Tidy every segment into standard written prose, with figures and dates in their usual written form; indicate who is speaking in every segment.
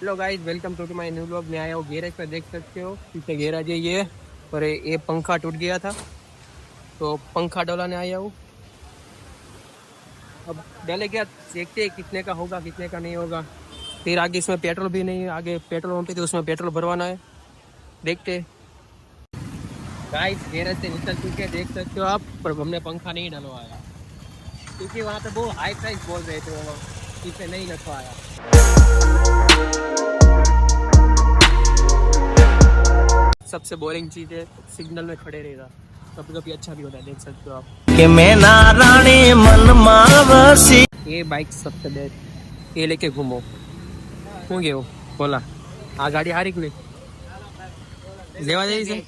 Speaker 1: Hello guys, welcome to my new vlog. मैं आया हूँ गैरेज पे, देख सकते हो पीछे गैराज है ये। और ये पंखा टूट गया था तो पंखा डलाने आया हूँ। अब डले क्या, देखते हैं कितने का होगा कितने का नहीं होगा। फिर आगे इसमें पेट्रोल भी नहीं है, आगे पेट्रोल पंप पे तो उसमें पेट्रोल भरवाना है। देखते गाइस, गैरेज से निकल चुके हैं, देख सकते हो आप। पर हमने पंखा नहीं डलवाया क्योंकि वहाँ पे बहुत हाई प्राइस बोल रहे थे, वो इसे नहीं रखवाया। सबसे बोरिंग चीज है, सिग्नल में खड़े रहेगा। कभी कभी अच्छा भी होता है, देख सकते हो आप
Speaker 2: कि मैं नारायणी मन मावसी।
Speaker 1: ये बाइक सबसे बेस्ट। ये लेके घूमो। શું કેવું બોલા? આ ગાડી હારી કે નહીં? લેવા જઈ છે?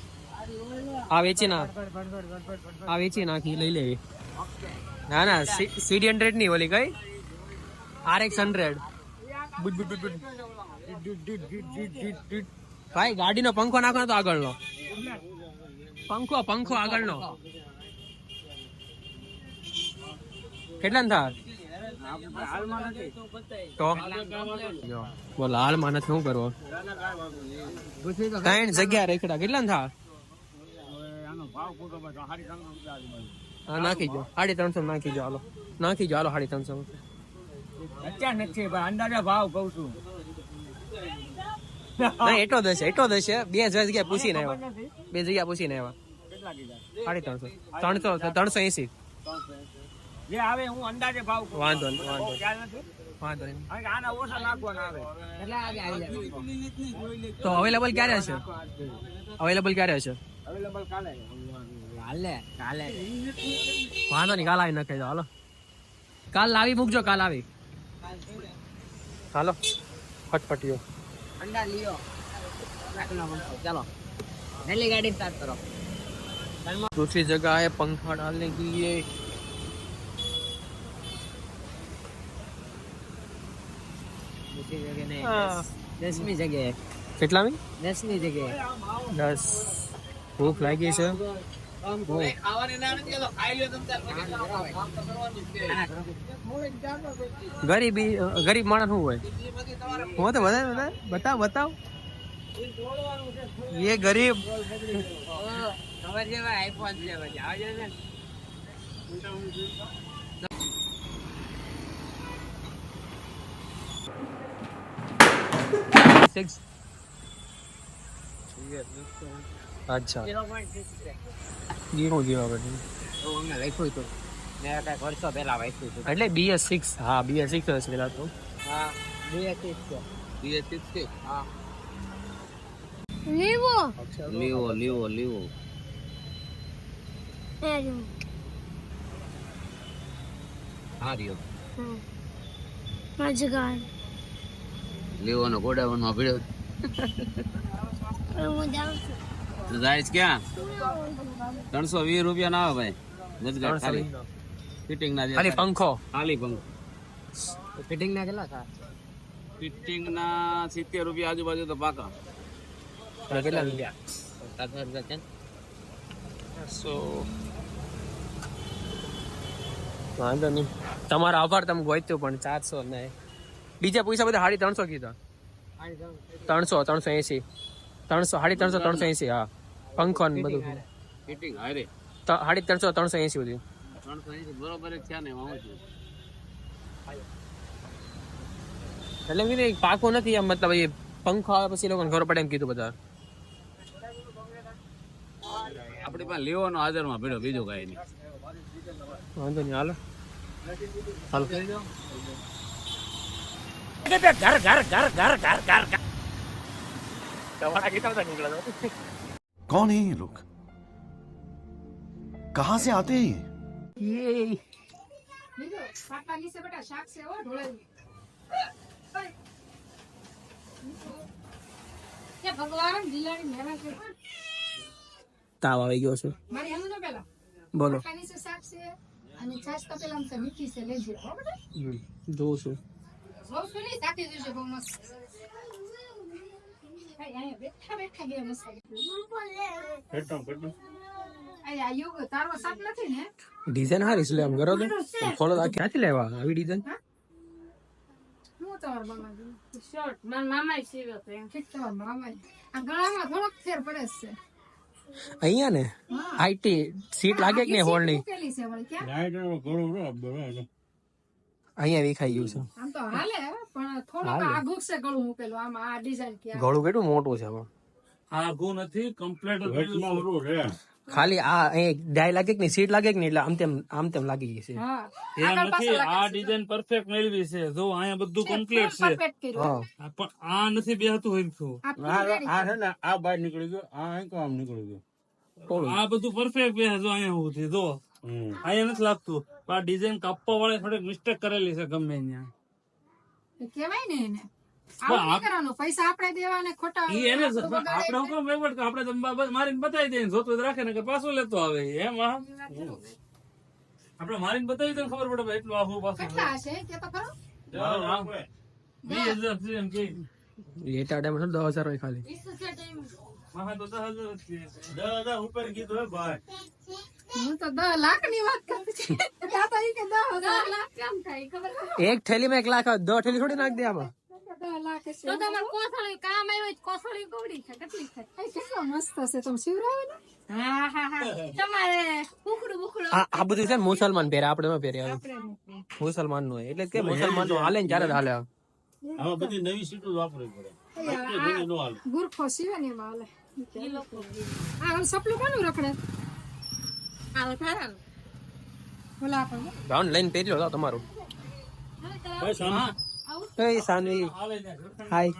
Speaker 1: આ વેચી ના, આ વેચી નાખી, લઈ લેવી. ના ના, CD100 ની ઓલી કઈ RX100. ભાઈ ગાડીનો પંખો નાખો તો આગળનો પંખો, પંખો આગળનો કેટલા ને થાય? તો બોલ, હાલમાં નથી શું કરવો? 3 જગ્યા રેખડા કેટલા ને થાય? હા નાખી દો, 350 નાખી દો. હાલો નાખી દો, હાલો 350.
Speaker 2: અત્યારે નથી અંદાજે ભાવ કઉ છું.
Speaker 1: ના એટલો દશે, એટલો દશે. 2 જગ્યા પૂછીને આવ્યા, 2 જગ્યા પૂછીને આવ્યા. 350, 380.
Speaker 2: જે આવે હું અંદાજે ભાવ કહું.
Speaker 1: વાંધો નહીં, વાંધો નહીં,
Speaker 2: ખ્યાલ નથી.
Speaker 1: વાંધો નહીં.
Speaker 2: આના ઓછા નાખવાના આવે. કેટલા આગે આવી જાય?
Speaker 1: તો અવેલેબલ ક્યારે હશે? અવેલેબલ ક્યારે હશે?
Speaker 2: અવેલેબલ કાલે. કાલે કાલે
Speaker 1: વાંધો નહીં, કાલ આવી નાખી દો. હાલો કાલ લાવી મૂકજો, કાલ આવી. હાલો ફટફટીઓ
Speaker 2: અંડા લિયો. चलो नली गाड़ी स्टार्ट करो.
Speaker 1: दूसरी जगह है पंखा डालने के लिए.
Speaker 2: दूसरी जगह नहीं,
Speaker 1: हाँ.
Speaker 2: 10वीं जगह है.
Speaker 1: કેટલામી?
Speaker 2: 10वीं जगह है.
Speaker 1: 10. ભૂખ લાગી છે. ગરીબી, ગરીબ માણસ શું હોય? હું તો બધા બતાવ બતાવ. ये गरीब
Speaker 2: खबर છે ભાઈ, આઈફોન છે ભાઈ. આવજો ને.
Speaker 1: अच्छा
Speaker 2: 0.6
Speaker 1: ये हो गया બેટા.
Speaker 2: તો અમને લખ્યું હતું મેં કઈ વર્ષો પહેલા વાંચ્યું હતું.
Speaker 1: એટલે BS6. હા BS6 હશે પેલા તો.
Speaker 2: હા 2.6 છે.
Speaker 1: BS6 છે.
Speaker 2: હા
Speaker 3: લીવો
Speaker 2: લીવો લીવો લીવો. હા રહ્યો
Speaker 3: રાજગાર
Speaker 2: લીવો નો ગોડાઉનમાં ભીડ્યો.
Speaker 3: હું જાઉં છું.
Speaker 2: જાય છે ક્યાં? 320 રૂપિયા ના આવે ભાઈ. વચગાટ ખાલી ફિટિંગ ના
Speaker 1: ખાલી પંખો.
Speaker 2: ખાલી પંખો. ફિટિંગ ના કેટલા થાય? ફિટિંગ ના 70 રૂપિયા આજુબાજુ તો પાકા.
Speaker 1: કેટલા રૂપિયા?
Speaker 2: 7 રૂપિયા છે.
Speaker 1: સો વાંધો નહીં, તમારો આભાર. તમે ગોત્યું પણ 400 નહીં. બીજા પૈસા બધા 350 કીધા. 300, 380, 300, 350, 380. હા પંખો ને બધું
Speaker 2: ફિટિંગ હારે
Speaker 1: 350, 380 સુધી.
Speaker 2: 380 બરોબર જ છે ને.
Speaker 1: એટલે મેં પાકો નથી એમ, મતલબ એ પંખો આવે પછી લોકોને ખબર પડે એમ કીધું બધા.
Speaker 2: આપણી પાસે લેવાનો હાજરમાં ભીડો, બીજું કઈ નહીં.
Speaker 1: વાંધો નહીં, હાલો હાલો.
Speaker 2: ઘર ઘર ઘર ઘર ઘર ઘર.
Speaker 1: તમારા કેટલા બધા નીકળ્યા?
Speaker 4: कौन है ये लोग? कहां से आते हैं ये?
Speaker 1: તાવ આવી ગયો છે. બોલો. જોઉં છું. ડિઝાઇન હારી છે, આમ કરો તો ખોલો તો. ક્યાંથી લેવા આવી ડિઝાઇન?
Speaker 3: તમારા મામાજી
Speaker 5: શર્ટ મારા મામાએ સીવ્યો હતો એમ.
Speaker 3: ઠીક તમારા મામા આ ગળામાં થોડોક ફેર પડે છે
Speaker 1: અહીંયા ને આઈટી સીટ લાગે કે નહીં હોલ ની
Speaker 3: મૂકેલી છે વળી ક્યાં
Speaker 1: અહીંયા વિખાઈ ગયું છે
Speaker 3: આમ તો હાલે પણ થોડોક આઘું છે ગળું મૂકેલું આમાં આ ડિઝાઇન ક્યાં
Speaker 1: ગળું કેટલું મોટું છે હવે.
Speaker 2: આઘું નથી કમ્પ્લીટ
Speaker 1: ખાલી આ ડાય લાગે કે નહીં સીટ લાગે કે નહીં એટલે આમ તેમ લાગી ગઈ છે.
Speaker 3: હા
Speaker 2: એમ નથી આ ડિઝાઇન પરફેક્ટ મેળવી છે જો અહીંયા બધું કમ્પ્લીટ છે
Speaker 3: પરફેક્ટ કર્યું
Speaker 1: હા
Speaker 2: પણ આ નથી બેહતું હરખું
Speaker 1: થોડું
Speaker 2: આ બધું પરફેક્ટ બેસે જો અહીંયા હું છે જો અહીંયા નથી લાગતું પણ આ ડિઝાઇન કાપવા વાળા થોડીક મિસ્ટેક કરેલી છે ગમે ત્યાં
Speaker 3: કેવાય ને એને આવું નહીં કરવાનું પૈસા આપણે દેવાને ખોટા
Speaker 2: ઈ એને આપણે હું કામ વહીવટ કે આપણે તો મારીને બતાવી દઈએ જોતું હોય તો રાખે ને કે પાછું લેતો આવે એમ આપણે મારીને બતાવી દઈએ તો ખબર પડે ભાઈ એટલું આખું પાછું
Speaker 3: કેટલા હશે કે તો ખરો
Speaker 2: 20,000 છે એમ કે
Speaker 1: લેટા ટાઈમ 10,000 હોય ખાલી.
Speaker 2: મહા તો 10,000 જ છે.
Speaker 3: હું તો 10 લાખ ની વાત કરતી છું ત્યાં તો ઈ કે 10,000 લાખ કેમ થાય ખબર છે?
Speaker 1: એક થેલી માં 1 લાખ આવે, 2 થેલી થોડી નાખ દે આમાં.
Speaker 3: 10 લાખ છે
Speaker 5: તો તમારે કોથળી કામ આવ્યું કોથળી ગોળી છે કેટલી છે
Speaker 3: એ કેટલો મસ્ત છે તમે શિવરાવે ને
Speaker 5: હા હા હા તમારે બુકડું
Speaker 1: આ બધું છે ને મુસલમાન પહેરે, આપણે ન પહેરે. મુસલમાન નું હોય એટલે કે મુસલમાન નું હાલે ને ત્યારે જ હાલે.
Speaker 3: ગુરખો સીવે ને એમાં હાલે આ સપલું કોનું રખડે
Speaker 5: હાલ થારા
Speaker 3: બોલા આપણે
Speaker 1: ગાઉન લઈને પહેરી લો તમારું. એ સાનવી હાય.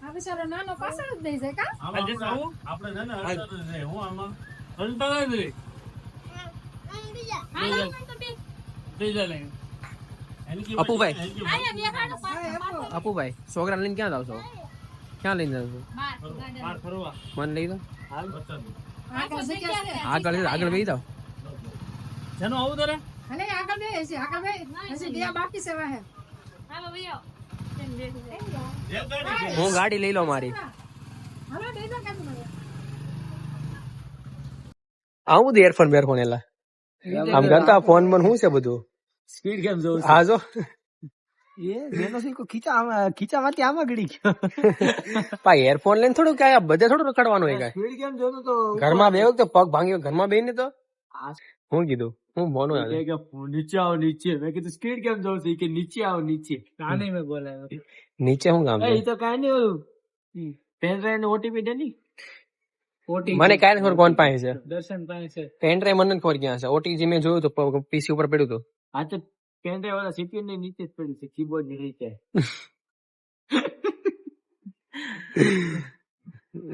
Speaker 3: આ બિચારો નાનો પાછળ જ દઈ જાય કા
Speaker 1: અપુભાઈ
Speaker 5: આયા બેહાડો
Speaker 1: અપુભાઈ છોકરા લઈને ક્યાં જાવ છો? ક્યાં લઈને જાવ છો? મને લઈ દો
Speaker 3: આગળ જગ્યા છે
Speaker 1: આગળ બેસી જાવ.
Speaker 2: જેનો આવું તારે
Speaker 3: અને આગળ બે છે આગળ બે હજી બે બાકી છે વાહે
Speaker 5: હાલો ભૈયો
Speaker 1: હું ગાડી લઈ લો મારી.
Speaker 3: હાલો દઈ દો કેમ મને
Speaker 1: આવું બધું એરફોન બેરફોન એલા આમ કરતા ફોન માં શું છે બધું?
Speaker 2: સ્પીડ કેમ જોઉં
Speaker 1: હા જો એ બેનો સિલ્કો ખીચામાંથી આમાં ગળી ગયો. પા એરફોન લઈને થોડું કઈ બધે થોડું રખડવાનું હોય કઈ.
Speaker 2: સ્પીડ કેમ જોતો તો
Speaker 1: ઘરમાં બે વખતે પગ ભાંગ્યો ઘરમાં બેહીને તો હું કીધું હું બોનું
Speaker 2: નીચે આવો નીચે મેં કીધું સ્પીડ કેમ જોઉં છું કે નીચે આવો નીચે કાને મેં બોલાયો
Speaker 1: નીચે હું કામ છે?
Speaker 2: એ તો કાઈ નહીં ઓલું પેન ડ્રાઈવ ને ઓટીપી દે ની
Speaker 1: મને કાંઈ નથી ખબર કોણ પાસે છે.
Speaker 2: દર્શન પાસે છે
Speaker 1: પેન ડ્રાઈવ મને નથી ખબર ક્યાં છે. ઓટીજી મેં જોયું તો પીસી ઉપર પડ્યું હતું.
Speaker 2: આ તો પેન ડ્રાઈવ વાળા સીપીયુ ની નીચે જ પડ્યું છે કીબોર્ડ ની નીચે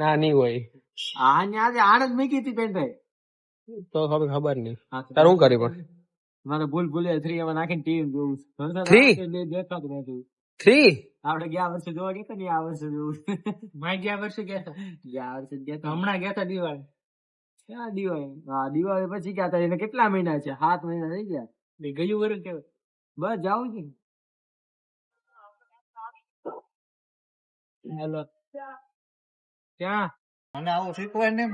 Speaker 1: ના નહીં હોય
Speaker 2: આ ને આજે આણ જ મૂકી હતી પેન ડ્રાઈવ
Speaker 1: તો ખબર નહીં. તારે શું કર્યું પણ?
Speaker 2: મારે ભૂલે 3 એમાં નાખીને ટીવી જોઉં છું
Speaker 1: 3?
Speaker 2: દેખાતું નતું
Speaker 1: 3
Speaker 2: આપણે ગયા વર્ષે જોવા ગયા ને આ વર્ષે જોવું મેં ગયા વર્ષે ગયા વર્ષે ગયા હમણાં ગયા હતા દિવાળી ક્યાં દિવાળી હા દિવાળી પછી ગયા હતા એને કેટલા મહિના છે 7 મહિના થઈ ગયા ગયું વર્ષ કેવું બસ જાવું છે હેલો ક્યાં
Speaker 1: એ શીખવાનું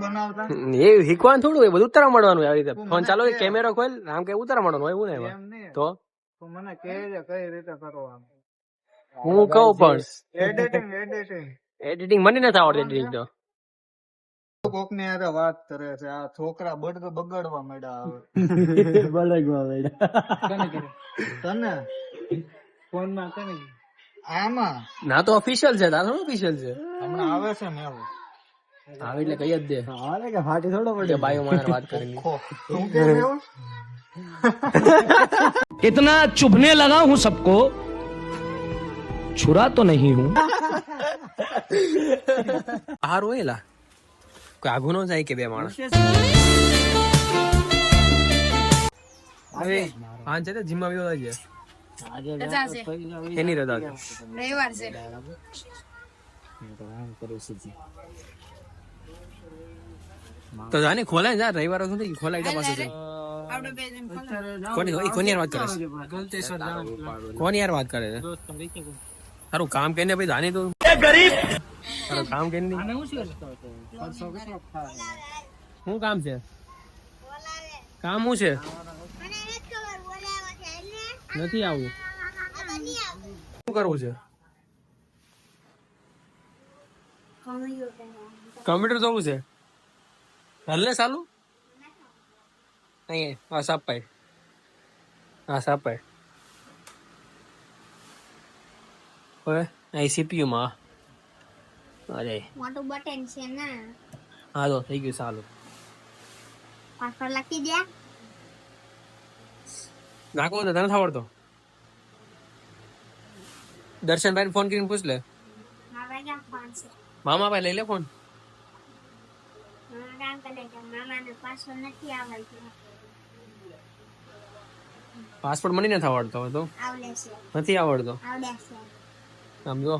Speaker 1: થોડું હોય, બધું ઉતારવા મળવાનું હોય. આવી રીતે ફોન ચાલો કેમેરો ખોલ આમ કે ઉતારવા મળવાનું હોય એવું નહીં તો
Speaker 2: મને કઈ રીતે કરવાનું
Speaker 1: હું કહું પણ
Speaker 2: એડિટિંગ
Speaker 1: એડિટિંગ મને નથી આવડતું. એડિટિંગ તો
Speaker 2: કોક ને યાર વાત કરે છે આ છોકરા બગડવા માંડ્યા તને ફોન માં કરે આમાં
Speaker 1: ના તો ઓફિશિયલ છે. તાર થોડું ઓફિશિયલ છે.
Speaker 2: હમણાં આવે છે ને એવું
Speaker 1: આવે એટલે કઈ જ દે
Speaker 2: હાલે કે ફાટી થોડો
Speaker 1: કે ભાઈઓ મારે વાત કરી.
Speaker 2: તું કે એવું
Speaker 6: इतना चुभने लगा हूं सबको, छुरा तो नहीं हूं.
Speaker 1: હારું હોય લા કોઈ આઘું ન જાય કે બે માણસ. હવે પાંચ છે જીમમાં આવ્યો છે
Speaker 3: રજા છે
Speaker 1: એની રજા છે.
Speaker 3: રવિવાર છે
Speaker 1: તો જાને ખોલાય જા રવિવાર સુધી ખોલાય જા પાછું.
Speaker 3: આપણે બે જણ
Speaker 1: કોની યાર વાત કરે છે? કોની યાર વાત કરે છે? તારું કામ કરીને ભાઈ જાની તું તારું કામ કરીને શું કામ છે? કામ શું છે? નથી આવું શું કરવું છે? કમ્પ્યુટર જોવું છે? હાલે ચાલુ અહીં આ સાપાય હવે અહીં સીપીયુ માં અરે
Speaker 5: મોટું બટન છે ને
Speaker 1: હા તો થઈ ગયું ચાલુ
Speaker 5: પાછળ લખી દે
Speaker 1: નાખવો તો તને આવડતો દર્શનભાઈ ફોન કરીને પૂછ લે
Speaker 5: મારા ગામ ફોન છે
Speaker 1: મામા ભાઈ લઈ લે ફોન
Speaker 5: મારા ગામ કરે કે મામાને પાછળ નથી આવડતું
Speaker 1: પાસપોર્ટ મને નથી આવડતો હવે તો
Speaker 5: આવડે છે
Speaker 1: નથી આવડતો
Speaker 5: આવડે છે
Speaker 1: સમજો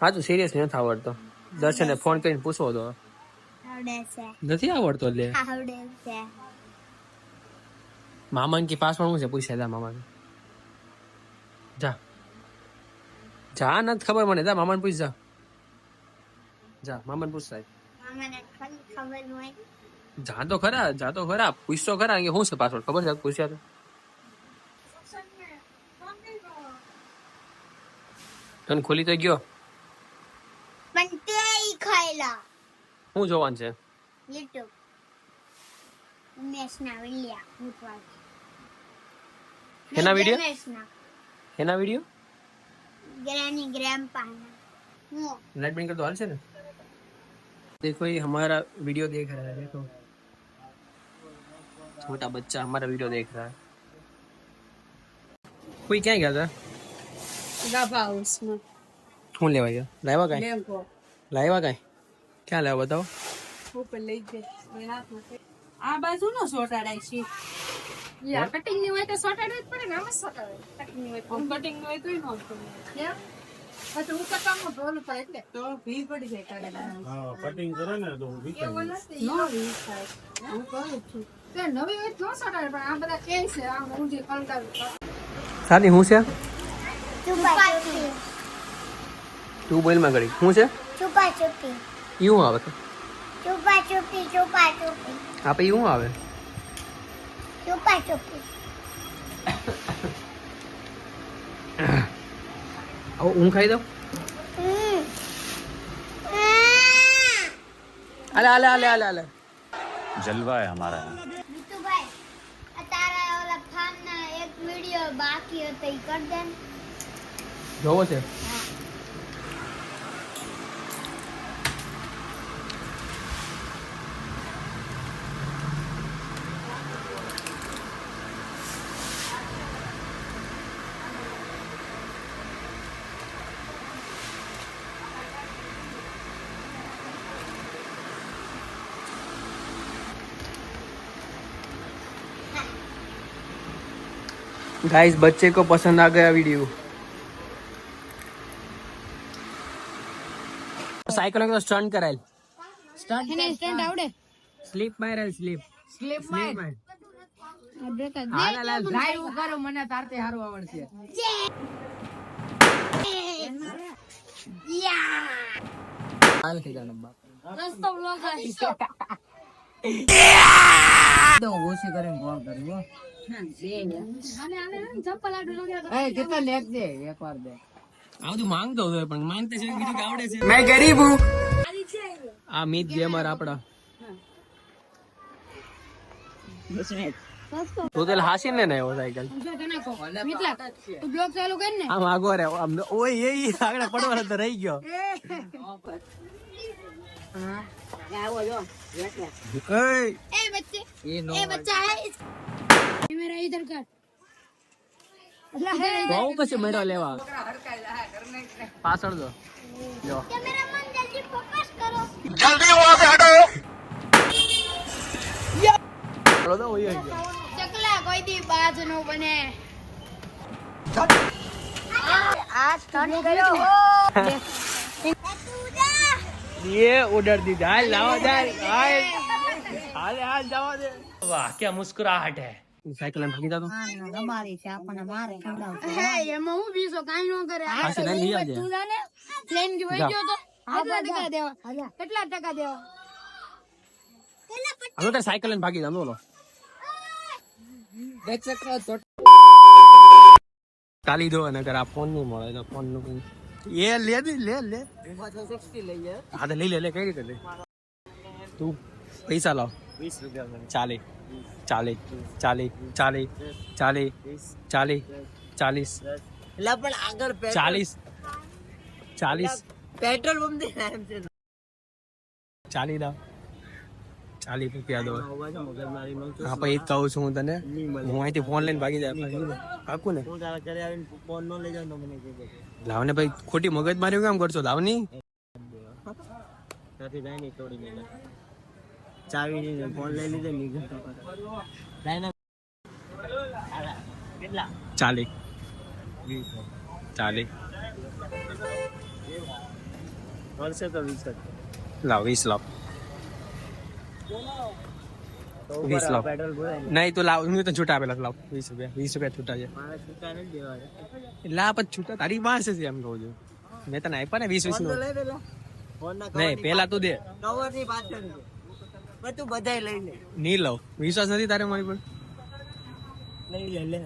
Speaker 1: હા તો સિરિયસ નથી આવડતો દર્શને ફોન કરીને પૂછવો તો
Speaker 5: આવડે છે
Speaker 1: નથી આવડતો એટલે
Speaker 5: આવડે છે
Speaker 1: મામાને કે પાસપોર્ટ શું છે પૂછ્યા જા મામાને જા જા નથી ખબર મને જા મામાને પૂછ જા મામાને પૂછ સાહેબ
Speaker 5: મામાને ખાલી ખબર હોય
Speaker 1: જા તો ખરા પૂછતો ખરા કે શું છે પાસપોર્ટ ખબર છે પૂછ્યા તો તને ખોલી તો ગયો
Speaker 5: પણ તે ઈ ખાયલા
Speaker 1: શું જોવાનું છે
Speaker 5: યુટ્યુબ ઉમેશના વિડિયા ભૂતવાળ
Speaker 1: એના વિડિયો
Speaker 5: ઉમેશના
Speaker 1: એના વિડિયો
Speaker 5: ग्रैनी ग्रैंपा वो
Speaker 1: लाइट बंद कर दो हाल से ना देखो ये हमारा वीडियो देख रहा है देखो छोटा बच्चा हमारा वीडियो देख रहा है कोई क्या गया था
Speaker 3: ગાભા હાઉસમાં
Speaker 1: कौन लेवा गया लाइवा का
Speaker 3: લેમ્પો
Speaker 1: क्या लाया बताओ
Speaker 3: ઉપર લઈ જાય આ બાજુ નો સોટાડાય છે યા કટિંગ ની હોય તો સોટાડવું જ પડે ને આમ સોટાડે કટિંગ ની હોય કટિંગ ની હોય તોય નો સોટાડે કેમ પછી ઉપર કામ ઢોલ પર એટલે તો ભી પડી જાય કાઢે હા કટિંગ કરે ને તો એવું નથી નો વી થાય હું કહું છું તે નવી હોય તો સોટાડે પણ આ બધા કે છે આમ ઊંધી કલડાવી
Speaker 1: सादी हूँ से
Speaker 5: चुपा चुपी
Speaker 1: तू बोल में गई हूँ से
Speaker 5: चुपा चुपी
Speaker 1: यूं आवे तो
Speaker 5: चुपा चुपी
Speaker 1: आप यूं आवे
Speaker 5: चुपा चुपी
Speaker 1: अब ऊँ खाई दो अले अले अले अले अले
Speaker 4: जलवा है हमारा
Speaker 5: મિતુભાઈ તારા ઓલા ફાર્મના એક વિડિયો બાકી હતો ઈ કર દે ને.
Speaker 1: જોવો છે गाइस बच्चे को पसंद आ गया वीडियो साइकिल तो स्टंट करायल
Speaker 3: સ્ટન્ટ આવડે
Speaker 1: સ્લીપ મારેલ સ્લીપ
Speaker 3: સ્લીપ માર બ્રેક
Speaker 1: હાલ હાલ હાલ
Speaker 3: લાઈવ કરો મને તારતે હારું આવડશે
Speaker 1: હાલ થઈ જાવ બાપ
Speaker 5: રસ્તો વ્લોગ હશે
Speaker 2: તો ઓછી કરીને ફોન કર્યો
Speaker 5: ચપ્પલ આડું લગાડો
Speaker 2: એ કેટલા લેખ દે એકવાર દે
Speaker 1: આ બધું માંગતો હોય પણ માંગતે છે બીજું કે આવડે છે મેં ગરીબ હું આ મીત ગેમર આપડા તો તેલ હાસી ને નયો સાયકલ
Speaker 3: મિતલા તું બ્લોગ ચાલુ કર ને
Speaker 1: આમ આગો રે આમ ઓય એ આગળ પડવાનો તો રહી ગયો
Speaker 5: ए बच्चे ए बच्चा है
Speaker 3: कैमरा इधर कर
Speaker 1: બહુ પછી મેળો લેવા પાછળ દો જો
Speaker 5: कैमरा मन जल्दी फोकस करो
Speaker 1: ચલો તો ઓય ગયો
Speaker 5: चकला कोई दी बाज नो बने आज स्टार्ट करो
Speaker 1: ये उधर दी दाल लाओ दाल हाल हाल हाल जाओ दे वाह क्या मुस्कुराहट है साइकिल में भागी जा तो
Speaker 5: है ये मऊ भी सो काई नो करे
Speaker 1: હા છે લઈ આવજે
Speaker 5: तू जाने प्लेन की वही जो तो કેટલા ટકા દેવા કેટલા ટકા દેવા
Speaker 1: હવે તો સાયકલ લઈને ભાગી જા બોલો
Speaker 2: દેખ શકો
Speaker 1: ચાલી દો નકર આ ફોન નહીં મળે તો ફોન નું એ લે દે લે હા તો લઈ લે કઈ રીતે લે તું પૈસા લાવ
Speaker 2: 20 રૂપિયા
Speaker 1: ચાલે ચાલે ચાલે ચાલે ચાલે ચાલે 40
Speaker 2: એટલે પણ આગળ
Speaker 1: 40
Speaker 2: પેટ્રોલ પંપ દે એમ છે
Speaker 1: 40 દો 40 રૂપિયા દો
Speaker 2: મગજમારી નો
Speaker 1: હા પછી એ જ કહું છું હું તને હું અહીંથી ફોન લઈને ભાગી જાય કાકુ ને
Speaker 2: હું તારા ઘરે આવીને ફોન નો લઈ જાવ તો મને કહેજે
Speaker 1: લાવ ને ભાઈ ખોટી મગજ મારી કામ કરશો લાવ ની
Speaker 2: ત્યાંથી જાય નહીં તોડી મેં ચાવી લઈને ફોન લઈ લીધો નીકળતો જાય ને કેટલા
Speaker 1: 40
Speaker 2: વર્ષે તો 20
Speaker 1: લાવ 20 લાવ 20 લાવ
Speaker 2: પેટ્રોલ ભરાય
Speaker 1: નહીં તો લાવ હું તો છૂટા આપેલા લાવ 20 રૂપિયા છૂટા છે
Speaker 2: મારે છૂટા નથી દેવા
Speaker 1: લા પછી છૂટા તારી પાસે છે એમ કહું છું મેં તને આપ્યા ને 20
Speaker 2: ફોન તો
Speaker 1: નું
Speaker 2: લઈ લેલા ફોન ના
Speaker 1: નહીં પેલા તું દે
Speaker 2: કવર ની પાછળ છે બધું બધાય લઈ લે
Speaker 1: નહીં લઉં વિશ્વાસ નથી તારે મારી પર
Speaker 2: લઈ લે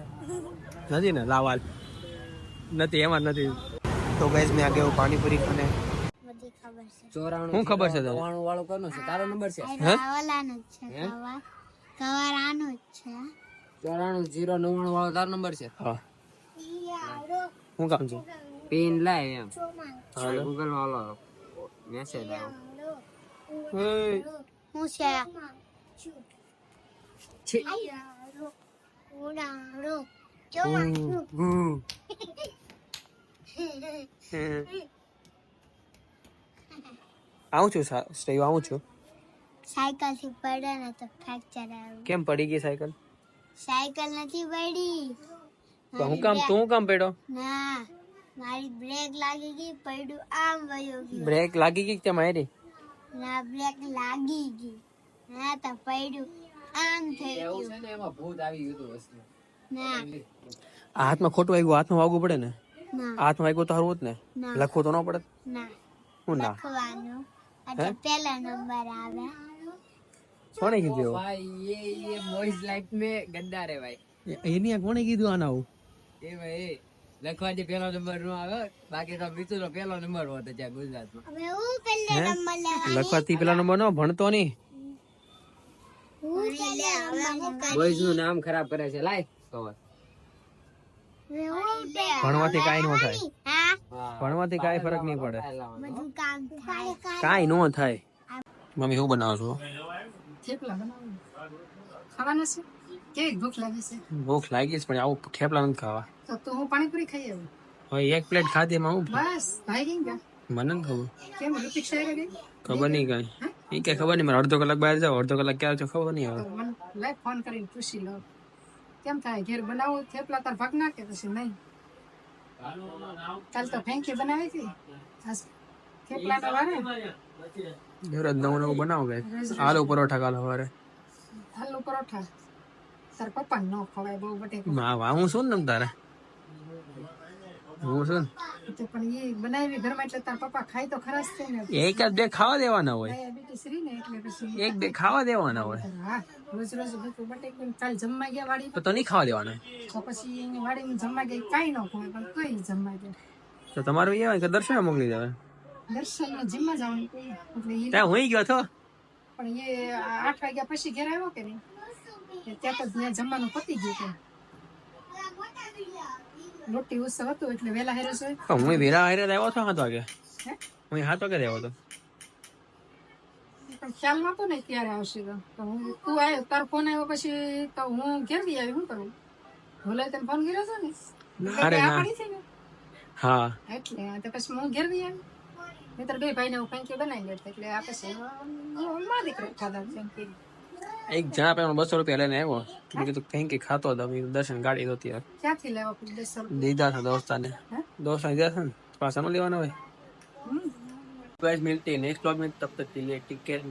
Speaker 1: નથી ને લાવ હાલ નથી એમાં નથી તો ગાઈસ મેં આગે પાણીપુરી ખાને
Speaker 5: બધી ખબર છે
Speaker 1: શું ખબર છે તને
Speaker 2: વાળો કોનો છે તારો નંબર છે
Speaker 5: ઓલાનો જ છે કવર આનો જ છે
Speaker 2: 94 વાળો તારો નંબર છે
Speaker 1: હા શું કામ છે
Speaker 2: પિન લાય એમ
Speaker 1: હાલો
Speaker 2: ગૂગલ માં ઓલો મેસેજ આવ્યો
Speaker 5: હું છે ઉડાડો
Speaker 1: આવું છું સ્ટેવ આવું છું
Speaker 5: સાયકલ થી પડે ને તો ફ્રેક્ચર આવ્યું
Speaker 1: કેમ પડી ગઈ સાયકલ
Speaker 5: સાયકલ નથી પડી
Speaker 1: તો હું કામ તું કામ પડ્યો
Speaker 5: ના મારી બ્રેક લાગી ગઈ પડ્યું આમ વયો ગયું
Speaker 1: બ્રેક લાગી ગઈ કે મારી
Speaker 5: ના બ્રેક લાગી ગઈ ના તો પડ્યું આમ થઈ ગયું
Speaker 2: છે ને એમાં ભૂત આવી ગયું વસ્તુ
Speaker 5: ના
Speaker 1: આ હાથમાં ખોટું આવ્યું હાથમાં વાગવું પડે ને
Speaker 5: ના
Speaker 1: હાથમાં વાગ્યું તો સારું જ ને
Speaker 5: ના.
Speaker 1: લખવું તો ન પડે
Speaker 5: ના
Speaker 1: હું ના
Speaker 5: લખવાનું એટલે પહેલા નંબર આવે
Speaker 1: કોણે કીધું એવું?
Speaker 2: ये बॉयज लाइफ में गद्दार है भाई
Speaker 1: એની આ કોણે કીધું આના આવું
Speaker 2: એ ભાઈ લખવાથી પેલો નંબર નો આવે બાકી તો બીજો તો પેલો નંબર હોતો છે ગુજરાતમાં
Speaker 5: હવે હું પહેલા નંબર લેવાની
Speaker 1: લખવાથી પેલા નંબર નો ભણતો નહીં
Speaker 5: હું પહેલા નંબર
Speaker 2: બોયઝ નું નામ ખરાબ કરે છે લાય કવર
Speaker 1: ભણવાથી કાંઈ ન થાય
Speaker 5: હા
Speaker 1: ભણવાથી કાંઈ ફરક નહીં પડે
Speaker 5: બધું કામ થાય
Speaker 1: કાંઈ ન થાય મમ્મી શું બનાવો છો
Speaker 3: થેપલા બનાવું ખાવાના છે કેવી ભૂખ લાગે છે
Speaker 1: ભૂખ લાગી છે પણ આવું થેપલા નથી ખાવા
Speaker 3: તો હું પાણીપુરી ખાઈ આવું
Speaker 1: હવે એક પ્લેટ ખાધી એમાં હું
Speaker 3: બસ ભાઈ ગઈ ગયા
Speaker 1: મને નથી ખબર
Speaker 3: કેમ ઋતિક શહેર ગઈ
Speaker 1: ખબર નહીં કઈ એ કઈ ખબર નહીં મારે અડધો કલાક બહાર જાવ અડધો કલાક ક્યારે છો ખબર નહીં હવે
Speaker 3: તો મને લાય ફોન કરીને પૂછી લો કેમ થાય ઘેર બનાવું થેપલા તાર ભાગ નાખે પછી નહીં કાલ તો ફેંકી બનાવી હતી આજ થેપલા વારે
Speaker 1: દરરોજ નવું નવું બનાવો કઈ આલુ પરોઠા કાલ સવારે
Speaker 3: આલુ પરોઠા તાર પપ્પા ન ખવાય બહુ બટેકા
Speaker 1: હું શું ને તમ તારે હું શું
Speaker 3: તો પણ એ બનાવી ઘરમાં એટલે તાર પપ્પા ખાય તો ખરા જ છે ને
Speaker 1: એક જ બે ખાવા દેવાના હોય
Speaker 3: ડાયાબિટીસ રહી ને એટલે પછી
Speaker 1: એક બે ખાવા દેવાના હોય
Speaker 3: હા રોજ રોજ બધું બટેકું કાલ જમવા ગયા વાડી
Speaker 1: તો નહીં ખાવા દેવાના
Speaker 3: તો પછી એની વાડીમાં જમવા ગઈ કાંઈ ન ખવાય પણ તોય જમવા ગયા
Speaker 1: તો તમારું એ હોય કે દર્શન મોકલી દેવાય
Speaker 3: દર્શન જીમમાં જવાનું કોઈ એટલે ઈ
Speaker 1: ત્યાં હું ગયો તો
Speaker 3: પણ એ 8 વાગ્યા પછી ઘેર આવ્યો કે નહીં ત્યાં તો ત્યાં જમવાનું પતી ગયું કે રોટી ઉત્સવ હતું એટલે વેલા હેરસ હોય
Speaker 1: હું વેરા હારે આવ્યો હતો 7 વાગે
Speaker 3: હે
Speaker 1: હું 7 વાગે આવ્યો હતો
Speaker 3: પણ ખ્યાલ નતો ને ક્યારે આવશે તો હું તું આવ્યો તારો ફોન આવ્યો પછી તો હું ઘેર ગઈ આવી શું કરું ભૂલાય તને ફોન કર્યો હતો ને
Speaker 1: અરે
Speaker 3: આ
Speaker 1: ના.
Speaker 3: પડી છે ને
Speaker 1: હા
Speaker 3: એટલે તો પછી હું ઘેર ગઈ આવી નહીતર બે ભાઈને હું ફેંકી બનાવી લેત એટલે આ પછી માં દીકરો ખાધા ફેંકી
Speaker 1: એક જણા પાસે 200 રૂપિયા લઈને આવ્યો મેં કીધું થેન્ક યુ ખાતો હતો મેં કીધું દર્શન ગાડી તો ત્યારે
Speaker 3: ક્યાંથી લેવા પછી 10
Speaker 1: દીધા હતા દોસ્તાને दोस्त दिया था पास लेवाना भाई मिलते हैं नेक्स्ट ब्लॉग में तब तक के लिए टेक केयर